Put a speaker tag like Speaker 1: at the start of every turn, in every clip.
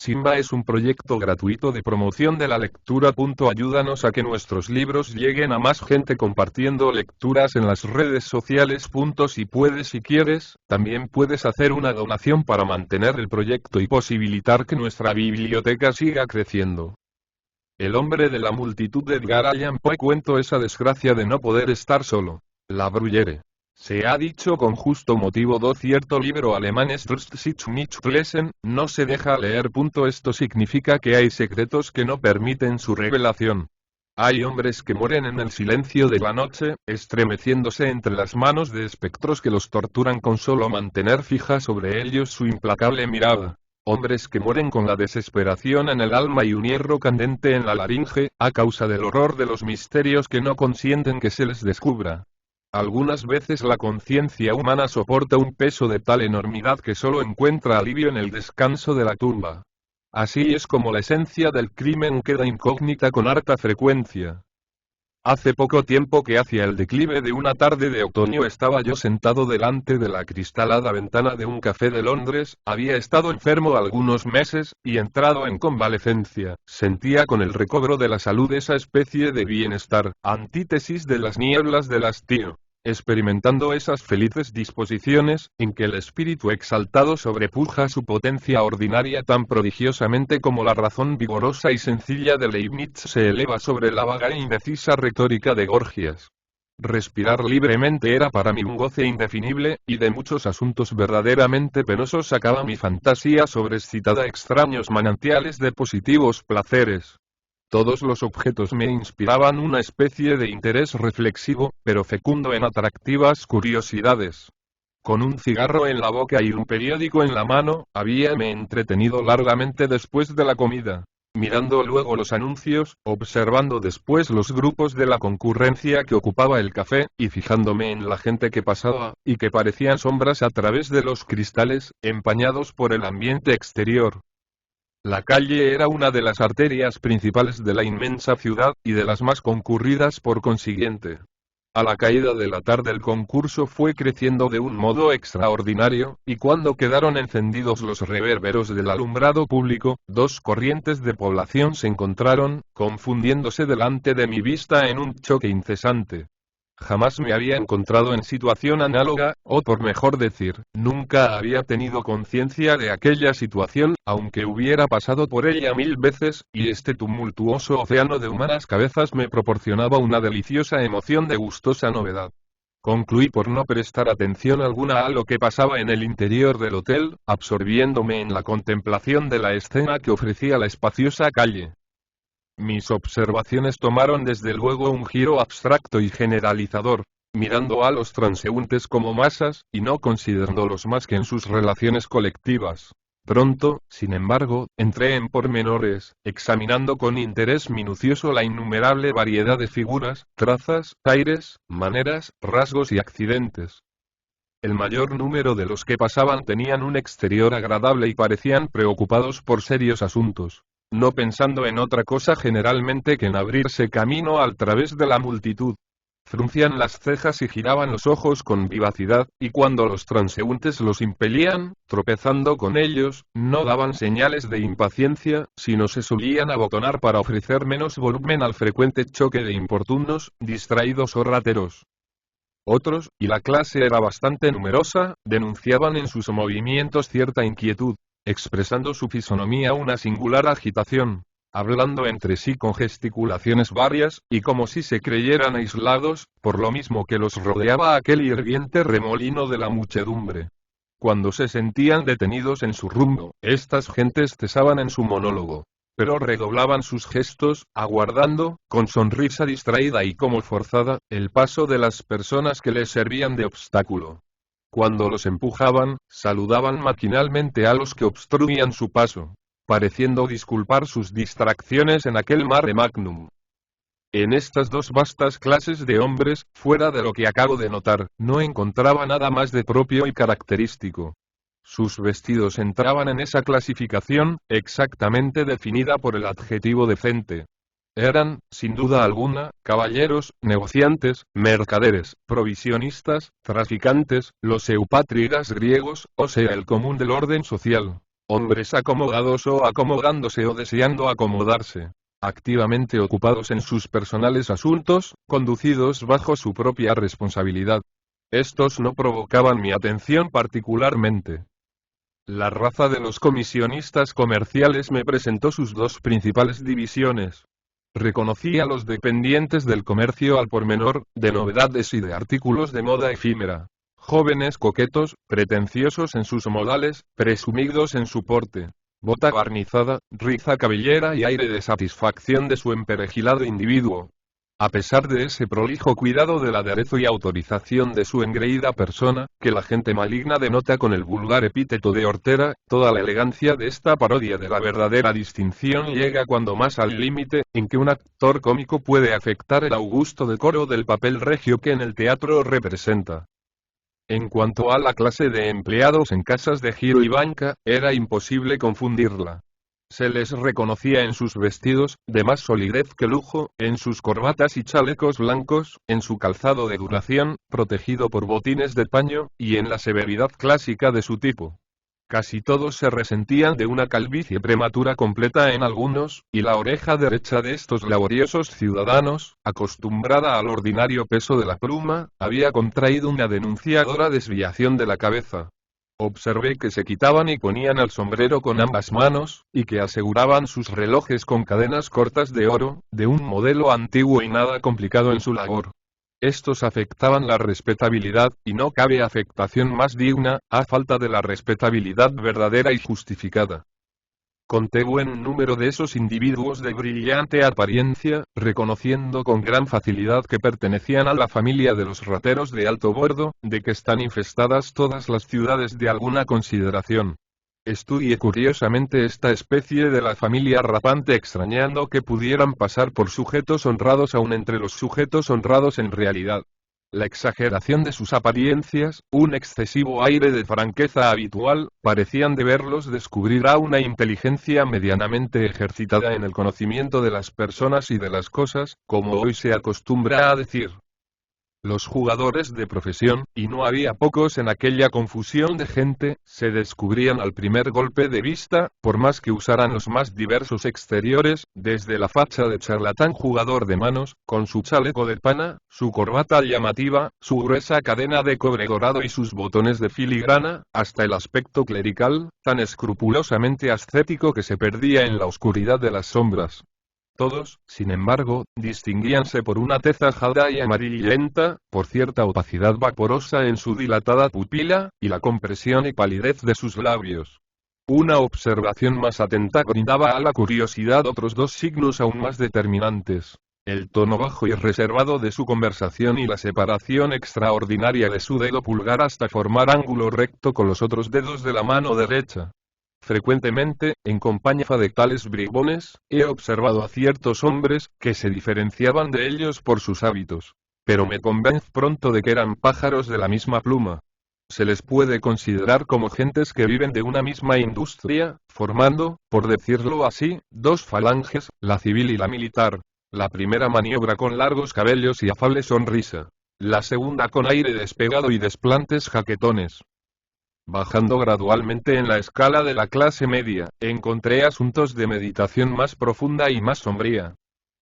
Speaker 1: Simba es un proyecto gratuito de promoción de la lectura. Ayúdanos a que nuestros libros lleguen a más gente compartiendo lecturas en las redes sociales. Si puedes y quieres, también puedes hacer una donación para mantener el proyecto y posibilitar que nuestra biblioteca siga creciendo. El hombre de la multitud de Edgar Allan Poe. Cuento esa desgracia de no poder estar solo. La Bruyere. Se ha dicho con justo motivo. Cierto libro alemán es sich nicht lesen, no se deja leer. Esto significa que hay secretos que no permiten su revelación. Hay hombres que mueren en el silencio de la noche, estremeciéndose entre las manos de espectros que los torturan con solo mantener fija sobre ellos su implacable mirada. Hombres que mueren con la desesperación en el alma y un hierro candente en la laringe, a causa del horror de los misterios que no consienten que se les descubra. Algunas veces la conciencia humana soporta un peso de tal enormidad que solo encuentra alivio en el descanso de la tumba. Así es como la esencia del crimen queda incógnita con harta frecuencia. Hace poco tiempo que hacia el declive de una tarde de otoño estaba yo sentado delante de la cristalada ventana de un café de Londres, había estado enfermo algunos meses, y entrado en convalecencia, sentía con el recobro de la salud esa especie de bienestar, antítesis de las nieblas del hastío. Experimentando esas felices disposiciones, en que el espíritu exaltado sobrepuja su potencia ordinaria tan prodigiosamente como la razón vigorosa y sencilla de Leibniz se eleva sobre la vaga e indecisa retórica de Gorgias. Respirar libremente era para mí un goce indefinible, y de muchos asuntos verdaderamente penosos sacaba mi fantasía sobreexcitada extraños manantiales de positivos placeres. Todos los objetos me inspiraban una especie de interés reflexivo, pero fecundo en atractivas curiosidades. Con un cigarro en la boca y un periódico en la mano, habíame entretenido largamente después de la comida, mirando luego los anuncios, observando después los grupos de la concurrencia que ocupaba el café, y fijándome en la gente que pasaba, y que parecían sombras a través de los cristales, empañados por el ambiente exterior. La calle era una de las arterias principales de la inmensa ciudad, y de las más concurridas por consiguiente. A la caída de la tarde el concurso fue creciendo de un modo extraordinario, y cuando quedaron encendidos los reverberos del alumbrado público, dos corrientes de población se encontraron, confundiéndose delante de mi vista en un choque incesante. Jamás me había encontrado en situación análoga, o por mejor decir, nunca había tenido conciencia de aquella situación, aunque hubiera pasado por ella 1000 veces, y este tumultuoso océano de humanas cabezas me proporcionaba una deliciosa emoción de gustosa novedad. Concluí por no prestar atención alguna a lo que pasaba en el interior del hotel, absorbiéndome en la contemplación de la escena que ofrecía la espaciosa calle. Mis observaciones tomaron desde luego un giro abstracto y generalizador, mirando a los transeúntes como masas, y no considerándolos más que en sus relaciones colectivas. Pronto, sin embargo, entré en pormenores, examinando con interés minucioso la innumerable variedad de figuras, trazas, aires, maneras, rasgos y accidentes. El mayor número de los que pasaban tenían un exterior agradable y parecían preocupados por serios asuntos, no pensando en otra cosa generalmente que en abrirse camino al través de la multitud. Fruncían las cejas y giraban los ojos con vivacidad, y cuando los transeúntes los impelían, tropezando con ellos, no daban señales de impaciencia, sino se solían abotonar para ofrecer menos volumen al frecuente choque de importunos, distraídos o rateros. Otros, y la clase era bastante numerosa, denunciaban en sus movimientos cierta inquietud, expresando su fisonomía una singular agitación, hablando entre sí con gesticulaciones varias, y como si se creyeran aislados, por lo mismo que los rodeaba aquel hirviente remolino de la muchedumbre. Cuando se sentían detenidos en su rumbo, estas gentes cesaban en su monólogo, pero redoblaban sus gestos, aguardando, con sonrisa distraída y como forzada, el paso de las personas que les servían de obstáculo. Cuando los empujaban, saludaban maquinalmente a los que obstruían su paso, pareciendo disculpar sus distracciones en aquel mare magnum. En estas dos vastas clases de hombres, fuera de lo que acabo de notar, no encontraba nada más de propio y característico. Sus vestidos entraban en esa clasificación, exactamente definida por el adjetivo decente. Eran, sin duda alguna, caballeros, negociantes, mercaderes, provisionistas, traficantes, los eupátridas griegos, o sea el común del orden social. Hombres acomodados o acomodándose o deseando acomodarse. Activamente ocupados en sus personales asuntos, conducidos bajo su propia responsabilidad. Estos no provocaban mi atención particularmente. La raza de los comisionistas comerciales me presentó sus dos principales divisiones. Reconocí a los dependientes del comercio al por menor, de novedades y de artículos de moda efímera. Jóvenes coquetos, pretenciosos en sus modales, presumidos en su porte. Bota barnizada, riza cabellera y aire de satisfacción de su emperejilado individuo. A pesar de ese prolijo cuidado del aderezo y autorización de su engreída persona, que la gente maligna denota con el vulgar epíteto de hortera, toda la elegancia de esta parodia de la verdadera distinción llega cuando más al límite, en que un actor cómico puede afectar el augusto decoro del papel regio que en el teatro representa. En cuanto a la clase de empleados en casas de giro y banca, era imposible confundirla. Se les reconocía en sus vestidos, de más solidez que lujo, en sus corbatas y chalecos blancos, en su calzado de duración, protegido por botines de paño, y en la severidad clásica de su tipo. Casi todos se resentían de una calvicie prematura completa en algunos, y la oreja derecha de estos laboriosos ciudadanos, acostumbrada al ordinario peso de la pluma, había contraído una denunciadora desviación de la cabeza. Observé que se quitaban y ponían el sombrero con ambas manos, y que aseguraban sus relojes con cadenas cortas de oro, de un modelo antiguo y nada complicado en su labor. Estos afectaban la respetabilidad, y no cabe afectación más digna, a falta de la respetabilidad verdadera y justificada. Conté buen número de esos individuos de brillante apariencia, reconociendo con gran facilidad que pertenecían a la familia de los rateros de alto bordo, de que están infestadas todas las ciudades de alguna consideración. Estudié curiosamente esta especie de la familia rapante extrañando que pudieran pasar por sujetos honrados aun entre los sujetos honrados en realidad. La exageración de sus apariencias, un excesivo aire de franqueza habitual, parecían deberlos descubrir a una inteligencia medianamente ejercitada en el conocimiento de las personas y de las cosas, como hoy se acostumbra a decir. Los jugadores de profesión, y no había pocos en aquella confusión de gente, se descubrían al primer golpe de vista, por más que usaran los más diversos exteriores, desde la facha de charlatán jugador de manos, con su chaleco de pana, su corbata llamativa, su gruesa cadena de cobre dorado y sus botones de filigrana, hasta el aspecto clerical, tan escrupulosamente ascético que se perdía en la oscuridad de las sombras. Todos, sin embargo, distinguíanse por una tez ajada y amarillenta, por cierta opacidad vaporosa en su dilatada pupila, y la compresión y palidez de sus labios. Una observación más atenta brindaba a la curiosidad otros dos signos aún más determinantes. El tono bajo y reservado de su conversación y la separación extraordinaria de su dedo pulgar hasta formar ángulo recto con los otros dedos de la mano derecha. Frecuentemente, en compañía de tales bribones, he observado a ciertos hombres, que se diferenciaban de ellos por sus hábitos. Pero me convenzo pronto de que eran pájaros de la misma pluma. Se les puede considerar como gentes que viven de una misma industria, formando, por decirlo así, dos falanges, la civil y la militar. La primera maniobra con largos cabellos y afable sonrisa. La segunda con aire despegado y desplantes jaquetones. Bajando gradualmente en la escala de la clase media, encontré asuntos de meditación más profunda y más sombría.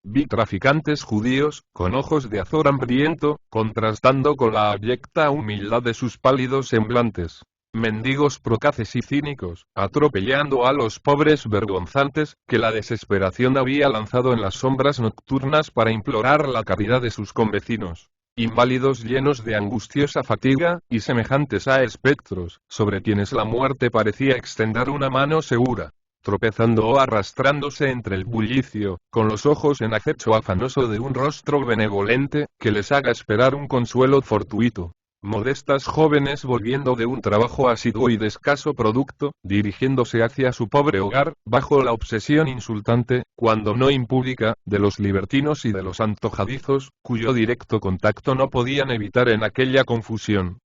Speaker 1: Vi traficantes judíos, con ojos de azor hambriento, contrastando con la abyecta humildad de sus pálidos semblantes. Mendigos procaces y cínicos, atropellando a los pobres vergonzantes, que la desesperación había lanzado en las sombras nocturnas para implorar la caridad de sus convecinos. Inválidos llenos de angustiosa fatiga, y semejantes a espectros, sobre quienes la muerte parecía extender una mano segura. Tropezando o arrastrándose entre el bullicio, con los ojos en acecho afanoso de un rostro benevolente, que les haga esperar un consuelo fortuito. Modestas jóvenes volviendo de un trabajo asiduo y de escaso producto, dirigiéndose hacia su pobre hogar, bajo la obsesión insultante, cuando no impúdica, de los libertinos y de los antojadizos, cuyo directo contacto no podían evitar en aquella confusión.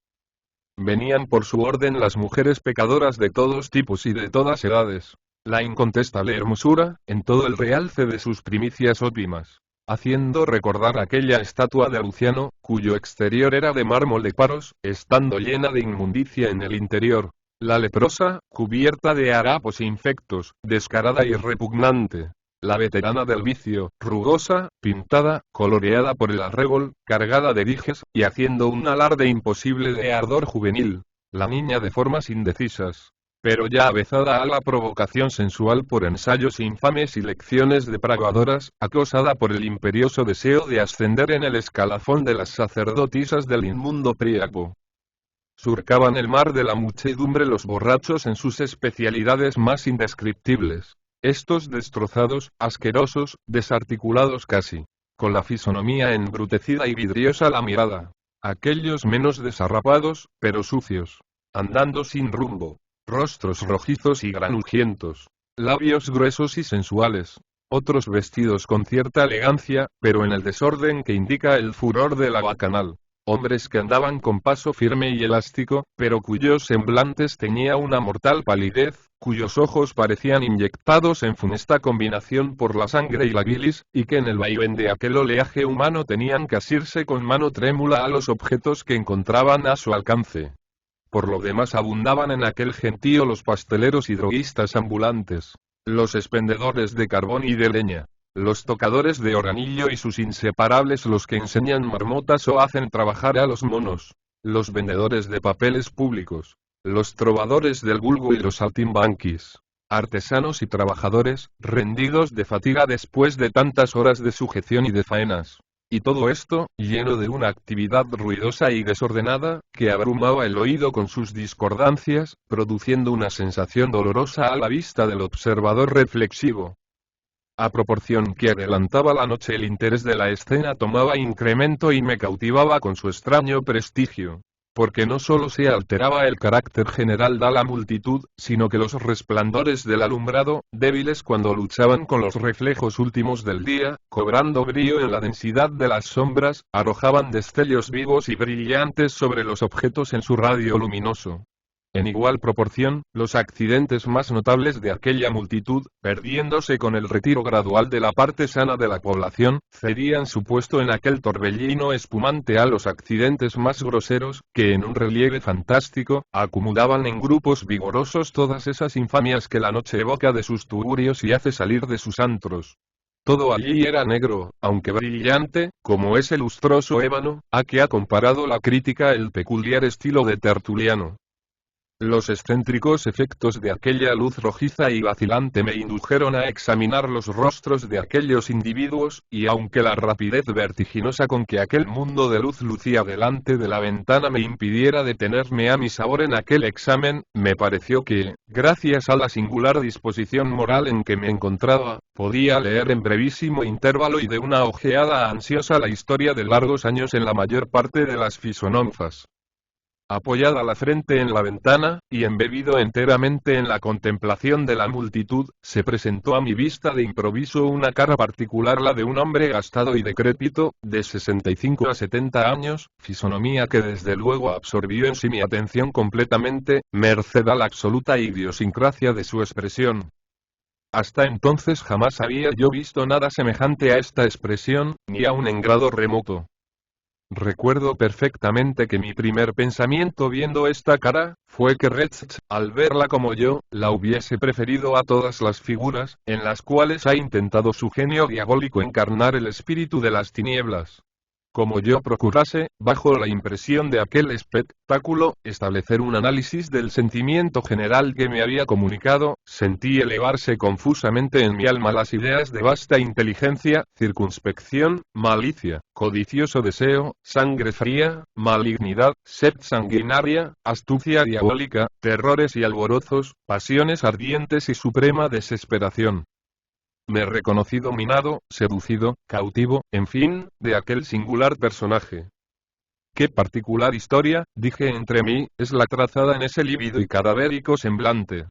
Speaker 1: Venían por su orden las mujeres pecadoras de todos tipos y de todas edades. La incontestable hermosura, en todo el realce de sus primicias óptimas, haciendo recordar aquella estatua de Luciano, cuyo exterior era de mármol de Paros, estando llena de inmundicia en el interior. La leprosa, cubierta de harapos e infectos, descarada y repugnante. La veterana del vicio, rugosa, pintada, coloreada por el arrebol, cargada de dijes, y haciendo un alarde imposible de ardor juvenil. La niña de formas indecisas, pero ya avezada a la provocación sensual por ensayos infames y lecciones depravadoras, acosada por el imperioso deseo de ascender en el escalafón de las sacerdotisas del inmundo Priapo. Surcaban el mar de la muchedumbre los borrachos en sus especialidades más indescriptibles. Estos destrozados, asquerosos, desarticulados casi, con la fisonomía embrutecida y vidriosa la mirada. Aquellos menos desarrapados, pero sucios, andando sin rumbo. Rostros rojizos y granujientos. Labios gruesos y sensuales. Otros vestidos con cierta elegancia, pero en el desorden que indica el furor de la bacanal. Hombres que andaban con paso firme y elástico, pero cuyos semblantes tenía una mortal palidez, cuyos ojos parecían inyectados en funesta combinación por la sangre y la bilis, y que en el vaivén de aquel oleaje humano tenían que asirse con mano trémula a los objetos que encontraban a su alcance. Por lo demás abundaban en aquel gentío los pasteleros y droguistas ambulantes, los expendedores de carbón y de leña, los tocadores de organillo y sus inseparables los que enseñan marmotas o hacen trabajar a los monos, los vendedores de papeles públicos, los trovadores del vulgo y los saltimbanquis, artesanos y trabajadores, rendidos de fatiga después de tantas horas de sujeción y de faenas. Y todo esto, lleno de una actividad ruidosa y desordenada, que abrumaba el oído con sus discordancias, produciendo una sensación dolorosa a la vista del observador reflexivo. A proporción que adelantaba la noche el interés de la escena tomaba incremento y me cautivaba con su extraño prestigio. Porque no solo se alteraba el carácter general de la multitud, sino que los resplandores del alumbrado, débiles cuando luchaban con los reflejos últimos del día, cobrando brillo en la densidad de las sombras, arrojaban destellos vivos y brillantes sobre los objetos en su radio luminoso. En igual proporción, los accidentes más notables de aquella multitud, perdiéndose con el retiro gradual de la parte sana de la población, cedían su puesto en aquel torbellino espumante a los accidentes más groseros, que en un relieve fantástico, acumulaban en grupos vigorosos todas esas infamias que la noche evoca de sus tugurios y hace salir de sus antros. Todo allí era negro, aunque brillante, como ese lustroso ébano, a que ha comparado la crítica el peculiar estilo de Tertuliano. Los excéntricos efectos de aquella luz rojiza y vacilante me indujeron a examinar los rostros de aquellos individuos, y aunque la rapidez vertiginosa con que aquel mundo de luz lucía delante de la ventana me impidiera detenerme a mi sabor en aquel examen, me pareció que, gracias a la singular disposición moral en que me encontraba, podía leer en brevísimo intervalo y de una ojeada ansiosa la historia de largos años en la mayor parte de las fisonomías. Apoyada la frente en la ventana, y embebido enteramente en la contemplación de la multitud, se presentó a mi vista de improviso una cara particular, la de un hombre gastado y decrépito, de 65 a 70 años, fisonomía que desde luego absorbió en sí mi atención completamente, merced a la absoluta idiosincrasia de su expresión. Hasta entonces jamás había yo visto nada semejante a esta expresión, ni aun en grado remoto. Recuerdo perfectamente que mi primer pensamiento viendo esta cara, fue que Retzsch, al verla como yo, la hubiese preferido a todas las figuras, en las cuales ha intentado su genio diabólico encarnar el espíritu de las tinieblas. Como yo procurase, bajo la impresión de aquel espectáculo, establecer un análisis del sentimiento general que me había comunicado, sentí elevarse confusamente en mi alma las ideas de vasta inteligencia, circunspección, malicia, codicioso deseo, sangre fría, malignidad, sed sanguinaria, astucia diabólica, terrores y alborozos, pasiones ardientes y suprema desesperación. Me reconocí dominado, seducido, cautivo, en fin, de aquel singular personaje. «Qué particular historia», dije entre mí, «es la trazada en ese lívido y cadavérico semblante».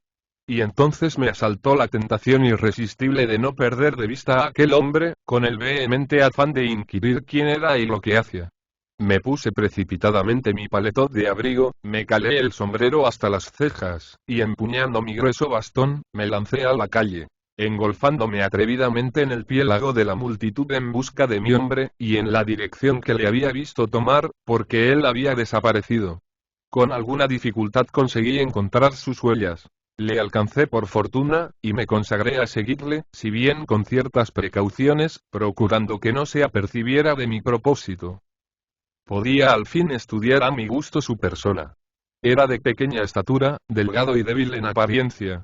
Speaker 1: Y entonces me asaltó la tentación irresistible de no perder de vista a aquel hombre, con el vehemente afán de inquirir quién era y lo que hacía. Me puse precipitadamente mi paletot de abrigo, me calé el sombrero hasta las cejas, y empuñando mi grueso bastón, me lancé a la calle, engolfándome atrevidamente en el piélago de la multitud en busca de mi hombre, y en la dirección que le había visto tomar, porque él había desaparecido. Con alguna dificultad conseguí encontrar sus huellas. Le alcancé por fortuna, y me consagré a seguirle, si bien con ciertas precauciones, procurando que no se apercibiera de mi propósito. Podía al fin estudiar a mi gusto su persona. Era de pequeña estatura, delgado y débil en apariencia.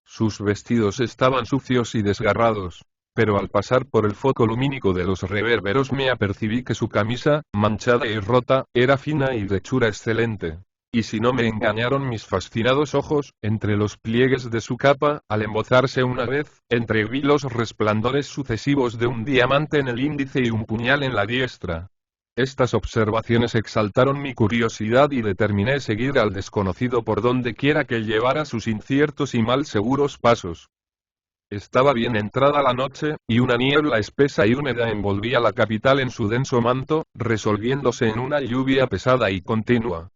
Speaker 1: Sus vestidos estaban sucios y desgarrados. Pero al pasar por el foco lumínico de los reverberos me apercibí que su camisa, manchada y rota, era fina y de hechura excelente. Y si no me engañaron mis fascinados ojos, entre los pliegues de su capa, al embozarse una vez, entreví los resplandores sucesivos de un diamante en el índice y un puñal en la diestra. Estas observaciones exaltaron mi curiosidad y determiné seguir al desconocido por donde quiera que llevara sus inciertos y mal seguros pasos. Estaba bien entrada la noche, y una niebla espesa y húmeda envolvía la capital en su denso manto, resolviéndose en una lluvia pesada y continua.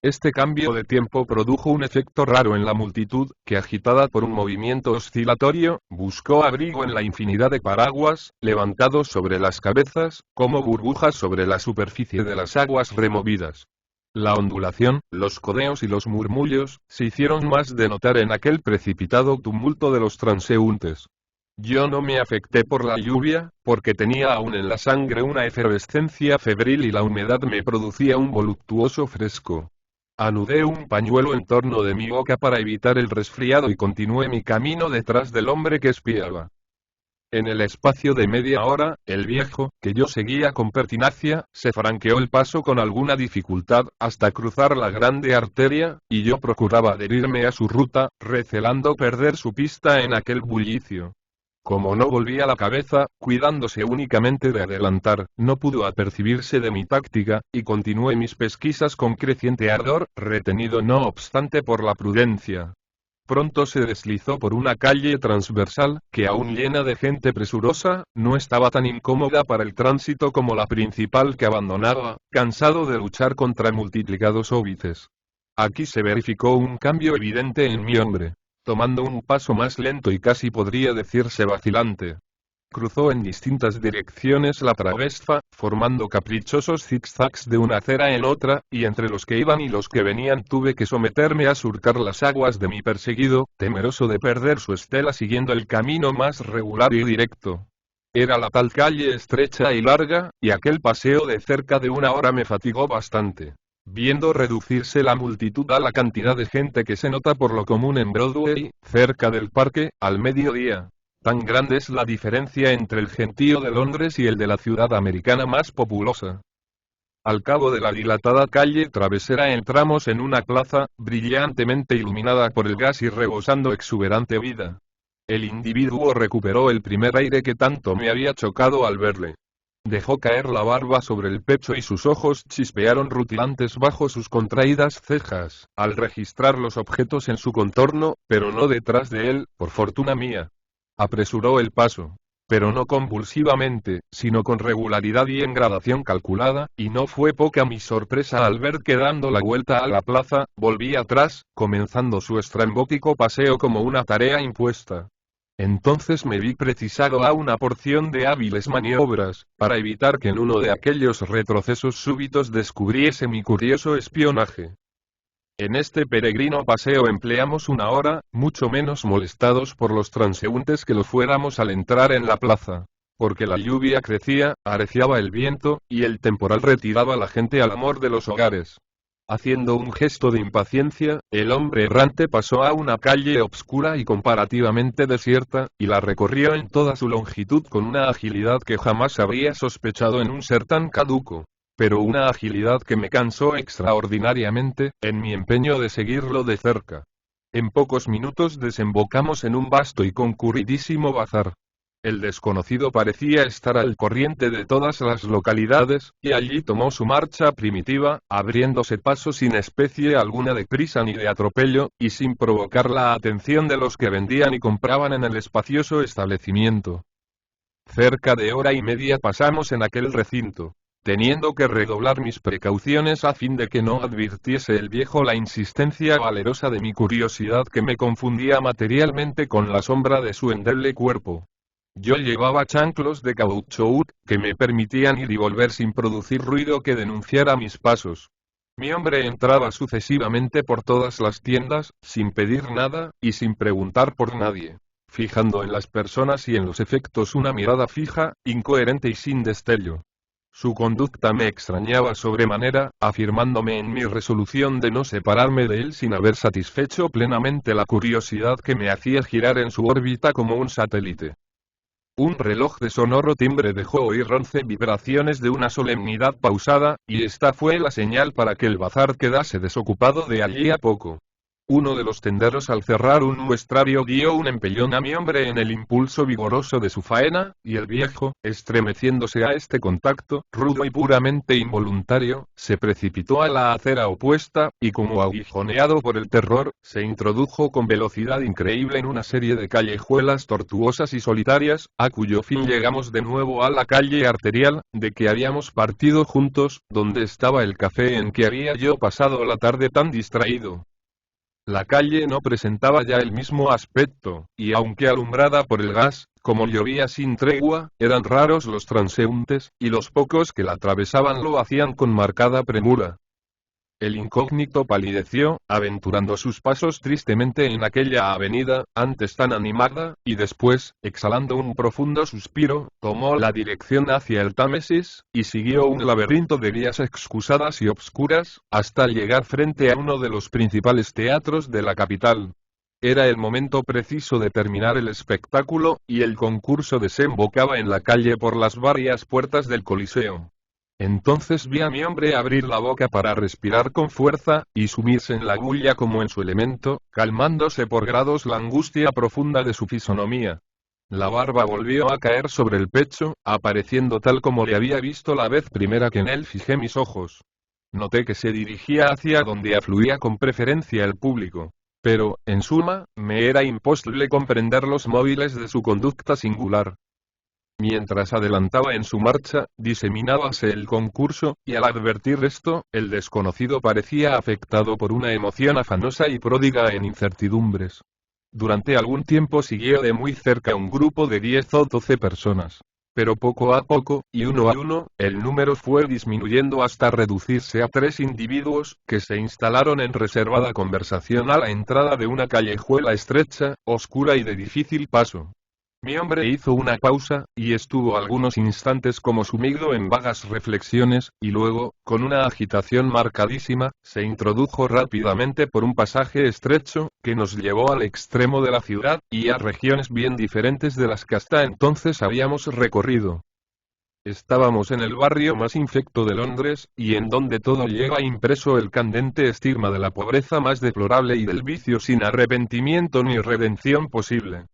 Speaker 1: Este cambio de tiempo produjo un efecto raro en la multitud, que agitada por un movimiento oscilatorio, buscó abrigo en la infinidad de paraguas, levantados sobre las cabezas, como burbujas sobre la superficie de las aguas removidas. La ondulación, los codeos y los murmullos, se hicieron más de notar en aquel precipitado tumulto de los transeúntes. Yo no me afecté por la lluvia, porque tenía aún en la sangre una efervescencia febril y la humedad me producía un voluptuoso fresco. Anudé un pañuelo en torno de mi boca para evitar el resfriado y continué mi camino detrás del hombre que espiaba. En el espacio de media hora, el viejo, que yo seguía con pertinacia, se franqueó el paso con alguna dificultad, hasta cruzar la grande arteria, y yo procuraba adherirme a su ruta, recelando perder su pista en aquel bullicio. Como no volvía la cabeza, cuidándose únicamente de adelantar, no pudo apercibirse de mi táctica, y continué mis pesquisas con creciente ardor, retenido no obstante por la prudencia. Pronto se deslizó por una calle transversal, que aún llena de gente presurosa, no estaba tan incómoda para el tránsito como la principal que abandonaba, cansado de luchar contra multiplicados óbices. Aquí se verificó un cambio evidente en mi hombre. Tomando un paso más lento y casi podría decirse vacilante, cruzó en distintas direcciones la travesfa, formando caprichosos zigzags de una acera en otra, y entre los que iban y los que venían tuve que someterme a surcar las aguas de mi perseguido, temeroso de perder su estela siguiendo el camino más regular y directo. Era la tal calle estrecha y larga, y aquel paseo de cerca de una hora me fatigó bastante. Viendo reducirse la multitud a la cantidad de gente que se nota por lo común en Broadway, cerca del parque, al mediodía. Tan grande es la diferencia entre el gentío de Londres y el de la ciudad americana más populosa. Al cabo de la dilatada calle travesera entramos en una plaza, brillantemente iluminada por el gas y rebosando exuberante vida. El individuo recuperó el primer aire que tanto me había chocado al verle. Dejó caer la barba sobre el pecho y sus ojos chispearon rutilantes bajo sus contraídas cejas, al registrar los objetos en su contorno, pero no detrás de él, por fortuna mía. Apresuró el paso, pero no convulsivamente, sino con regularidad y en gradación calculada, y no fue poca mi sorpresa al ver que dando la vuelta a la plaza, volví atrás, comenzando su estrambótico paseo como una tarea impuesta. Entonces me vi precisado a una porción de hábiles maniobras, para evitar que en uno de aquellos retrocesos súbitos descubriese mi curioso espionaje. En este peregrino paseo empleamos una hora, mucho menos molestados por los transeúntes que lo fuéramos al entrar en la plaza. Porque la lluvia crecía, arreciaba el viento, y el temporal retiraba la gente al amor de los hogares. Haciendo un gesto de impaciencia, el hombre errante pasó a una calle obscura y comparativamente desierta, y la recorrió en toda su longitud con una agilidad que jamás habría sospechado en un ser tan caduco. Pero una agilidad que me cansó extraordinariamente, en mi empeño de seguirlo de cerca. En pocos minutos desembocamos en un vasto y concurridísimo bazar. El desconocido parecía estar al corriente de todas las localidades, y allí tomó su marcha primitiva, abriéndose paso sin especie alguna de prisa ni de atropello, y sin provocar la atención de los que vendían y compraban en el espacioso establecimiento. Cerca de hora y media pasamos en aquel recinto, teniendo que redoblar mis precauciones a fin de que no advirtiese el viejo la insistencia valerosa de mi curiosidad que me confundía materialmente con la sombra de su endeble cuerpo. Yo llevaba chanclos de caoutchouc, que me permitían ir y volver sin producir ruido que denunciara mis pasos. Mi hombre entraba sucesivamente por todas las tiendas, sin pedir nada, y sin preguntar por nadie, fijando en las personas y en los efectos una mirada fija, incoherente y sin destello. Su conducta me extrañaba sobremanera, afirmándome en mi resolución de no separarme de él sin haber satisfecho plenamente la curiosidad que me hacía girar en su órbita como un satélite. Un reloj de sonoro timbre dejó oír 11 vibraciones de una solemnidad pausada, y esta fue la señal para que el bazar quedase desocupado de allí a poco. Uno de los tenderos al cerrar un muestrario dio un empellón a mi hombre en el impulso vigoroso de su faena, y el viejo, estremeciéndose a este contacto, rudo y puramente involuntario, se precipitó a la acera opuesta, y como aguijoneado por el terror, se introdujo con velocidad increíble en una serie de callejuelas tortuosas y solitarias, a cuyo fin llegamos de nuevo a la calle arterial, de que habíamos partido juntos, donde estaba el café en que había yo pasado la tarde tan distraído. La calle no presentaba ya el mismo aspecto, y aunque alumbrada por el gas, como llovía sin tregua, eran raros los transeúntes, y los pocos que la atravesaban lo hacían con marcada premura. El incógnito palideció, aventurando sus pasos tristemente en aquella avenida, antes tan animada, y después, exhalando un profundo suspiro, tomó la dirección hacia el Támesis, y siguió un laberinto de vías excusadas y obscuras, hasta llegar frente a uno de los principales teatros de la capital. Era el momento preciso de terminar el espectáculo, y el concurso desembocaba en la calle por las varias puertas del Coliseo. Entonces vi a mi hombre abrir la boca para respirar con fuerza, y sumirse en la bulla como en su elemento, calmándose por grados la angustia profunda de su fisonomía. La barba volvió a caer sobre el pecho, apareciendo tal como le había visto la vez primera que en él fijé mis ojos. Noté que se dirigía hacia donde afluía con preferencia el público. Pero, en suma, me era imposible comprender los móviles de su conducta singular. Mientras adelantaba en su marcha, diseminábase el concurso, y al advertir esto, el desconocido parecía afectado por una emoción afanosa y pródiga en incertidumbres. Durante algún tiempo siguió de muy cerca un grupo de 10 o 12 personas. Pero poco a poco, y uno a uno, el número fue disminuyendo hasta reducirse a 3 individuos, que se instalaron en reservada conversación a la entrada de una callejuela estrecha, oscura y de difícil paso. Mi hombre hizo una pausa, y estuvo algunos instantes como sumido en vagas reflexiones, y luego, con una agitación marcadísima, se introdujo rápidamente por un pasaje estrecho, que nos llevó al extremo de la ciudad, y a regiones bien diferentes de las que hasta entonces habíamos recorrido. Estábamos en el barrio más infecto de Londres, y en donde todo lleva impreso el candente estigma de la pobreza más deplorable y del vicio sin arrepentimiento ni redención posible.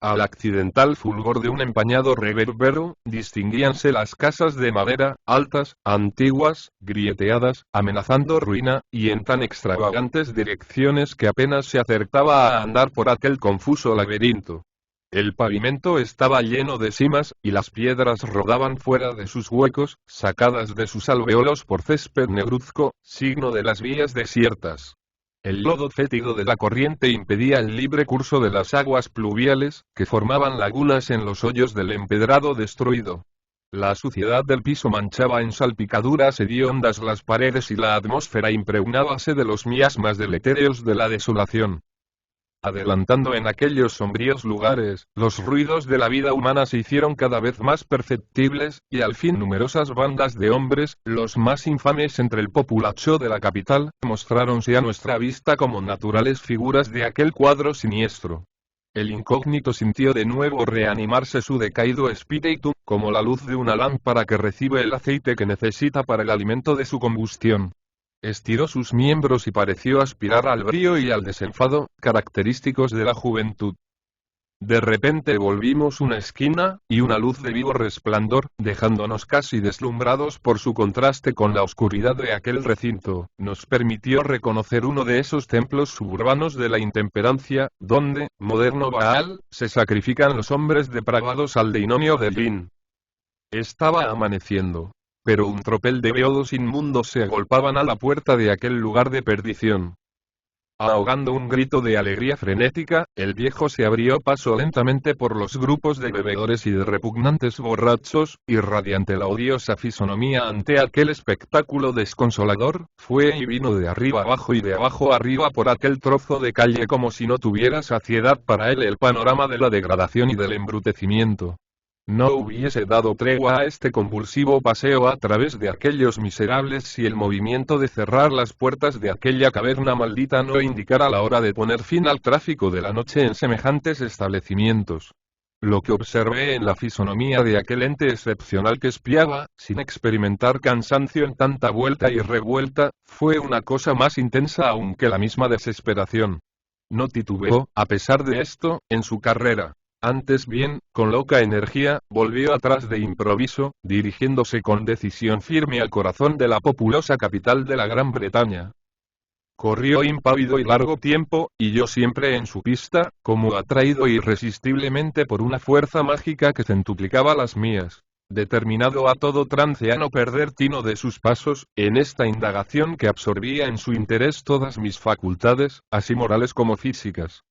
Speaker 1: Al accidental fulgor de un empañado reverbero, distinguíanse las casas de madera, altas, antiguas, grieteadas, amenazando ruina, y en tan extravagantes direcciones que apenas se acertaba a andar por aquel confuso laberinto. El pavimento estaba lleno de simas, y las piedras rodaban fuera de sus huecos, sacadas de sus alvéolos por césped negruzco, signo de las vías desiertas. El lodo fétido de la corriente impedía el libre curso de las aguas pluviales, que formaban lagunas en los hoyos del empedrado destruido. La suciedad del piso manchaba en salpicaduras hediondas las paredes y la atmósfera impregnábase de los miasmas deletéreos de la desolación. Adelantando en aquellos sombríos lugares, los ruidos de la vida humana se hicieron cada vez más perceptibles, y al fin numerosas bandas de hombres, los más infames entre el populacho de la capital, mostráronse a nuestra vista como naturales figuras de aquel cuadro siniestro. El incógnito sintió de nuevo reanimarse su decaído espíritu, como la luz de una lámpara que recibe el aceite que necesita para el alimento de su combustión. Estiró sus miembros y pareció aspirar al brío y al desenfado, característicos de la juventud. De repente volvimos una esquina, y una luz de vivo resplandor, dejándonos casi deslumbrados por su contraste con la oscuridad de aquel recinto, nos permitió reconocer uno de esos templos suburbanos de la intemperancia, donde, moderno Baal, se sacrifican los hombres depravados al demonio de Lin. Estaba amaneciendo. Pero un tropel de beodos inmundos se agolpaban a la puerta de aquel lugar de perdición. Ahogando un grito de alegría frenética, el viejo se abrió paso lentamente por los grupos de bebedores y de repugnantes borrachos, irradiante la odiosa fisonomía ante aquel espectáculo desconsolador, fue y vino de arriba abajo y de abajo arriba por aquel trozo de calle como si no tuviera saciedad para él el panorama de la degradación y del embrutecimiento. No hubiese dado tregua a este convulsivo paseo a través de aquellos miserables si el movimiento de cerrar las puertas de aquella caverna maldita no indicara la hora de poner fin al tráfico de la noche en semejantes establecimientos. Lo que observé en la fisonomía de aquel ente excepcional que espiaba, sin experimentar cansancio en tanta vuelta y revuelta, fue una cosa más intensa aún que la misma desesperación. No titubeó, a pesar de esto, en su carrera. Antes bien, con loca energía, volvió atrás de improviso, dirigiéndose con decisión firme al corazón de la populosa capital de la Gran Bretaña. Corrió impávido y largo tiempo, y yo siempre en su pista, como atraído irresistiblemente por una fuerza mágica que centuplicaba las mías. Determinado a todo trance a no perder tino de sus pasos, en esta indagación que absorbía en su interés todas mis facultades, así morales como físicas.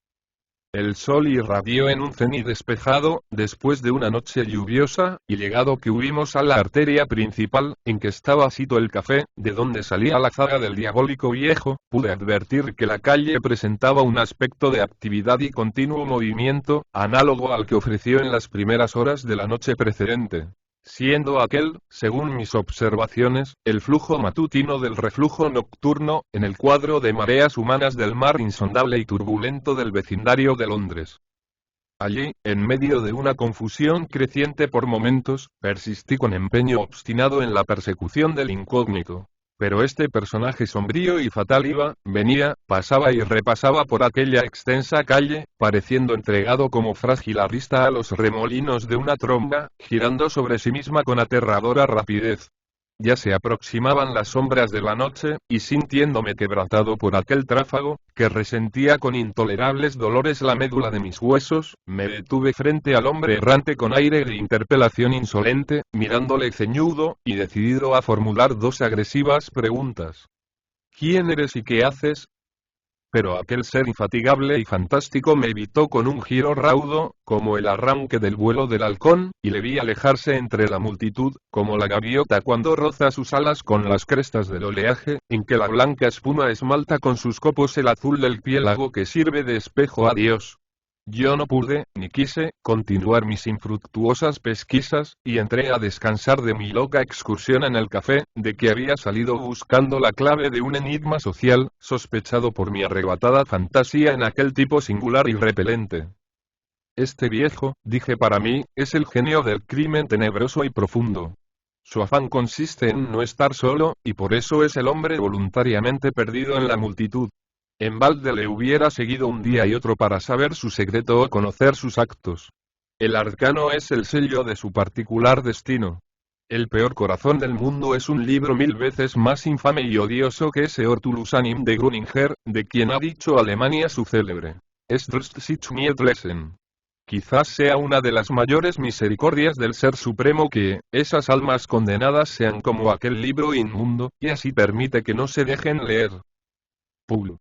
Speaker 1: El sol irradió en un cenit despejado, después de una noche lluviosa, y llegado que huimos a la arteria principal, en que estaba sito el café, de donde salía la zaga del diabólico viejo, pude advertir que la calle presentaba un aspecto de actividad y continuo movimiento, análogo al que ofreció en las primeras horas de la noche precedente. Siendo aquel, según mis observaciones, el flujo matutino del reflujo nocturno, en el cuadro de mareas humanas del mar insondable y turbulento del vecindario de Londres. Allí, en medio de una confusión creciente por momentos, persistí con empeño obstinado en la persecución del incógnito. Pero este personaje sombrío y fatal iba, venía, pasaba y repasaba por aquella extensa calle, pareciendo entregado como frágil arista a los remolinos de una tromba, girando sobre sí misma con aterradora rapidez. Ya se aproximaban las sombras de la noche, y sintiéndome quebrantado por aquel tráfago, que resentía con intolerables dolores la médula de mis huesos, me detuve frente al hombre errante con aire de interpelación insolente, mirándole ceñudo, y decidido a formular dos agresivas preguntas. ¿Quién eres y qué haces? Pero aquel ser infatigable y fantástico me evitó con un giro raudo, como el arranque del vuelo del halcón, y le vi alejarse entre la multitud, como la gaviota cuando roza sus alas con las crestas del oleaje, en que la blanca espuma esmalta con sus copos el azul del piélago que sirve de espejo a Dios. Yo no pude, ni quise, continuar mis infructuosas pesquisas, y entré a descansar de mi loca excursión en el café, de que había salido buscando la clave de un enigma social, sospechado por mi arrebatada fantasía en aquel tipo singular y repelente. Este viejo, dije para mí, es el genio del crimen tenebroso y profundo. Su afán consiste en no estar solo, y por eso es el hombre voluntariamente perdido en la multitud. En balde le hubiera seguido un día y otro para saber su secreto o conocer sus actos. El arcano es el sello de su particular destino. El peor corazón del mundo es un libro 1000 veces más infame y odioso que ese Ortulusanim de Gruninger, de quien ha dicho Alemania su célebre. Estrst sich nicht lesen. Quizás sea una de las mayores misericordias del Ser Supremo que, esas almas condenadas sean como aquel libro inmundo, y así permite que no se dejen leer. Pul.